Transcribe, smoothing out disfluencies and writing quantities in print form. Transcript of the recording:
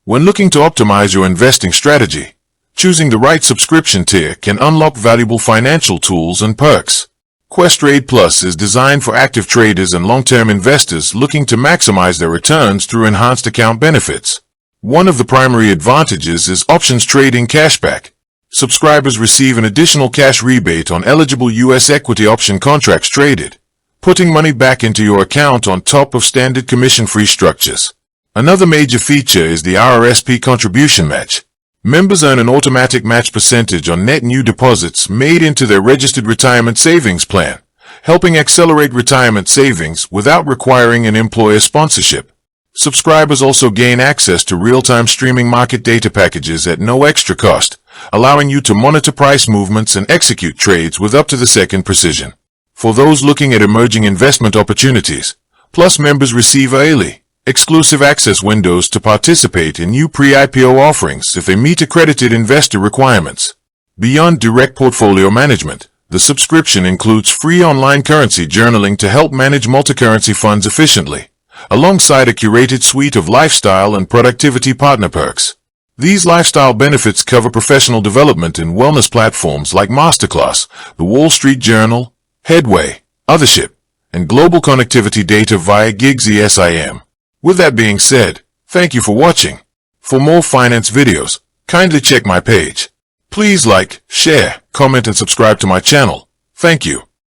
When looking to optimize your investing strategy, choosing the right subscription tier can unlock valuable financial tools and perks. Questrade Plus is designed for active traders and long-term investors looking to maximize their returns through enhanced account benefits. One of the primary advantages is options trading cashback. Subscribers receive an additional cash rebate on eligible U.S. equity option contracts traded, putting money back into your account on top of standard commission-free structures. Another major feature is the RRSP contribution match. Members earn an automatic match percentage on net new deposits made into their registered retirement savings plan, helping accelerate retirement savings without requiring an employer sponsorship. Subscribers also gain access to real-time streaming market data packages at no extra cost, allowing you to monitor price movements and execute trades with up-to-the-second precision. For those looking at emerging investment opportunities, Plus members receive early, exclusive access windows to participate in new pre-IPO offerings if they meet accredited investor requirements. Beyond direct portfolio management, the subscription includes free online currency journaling to help manage multi-currency funds efficiently, alongside a curated suite of lifestyle and productivity partner perks. These lifestyle benefits cover professional development in wellness platforms like Masterclass, the Wall Street Journal, Headway, Othership, and global connectivity data via Gigs ESIM. With that being said, thank you for watching. For more finance videos, kindly check my page. Please like, share, comment and subscribe to my channel. Thank you.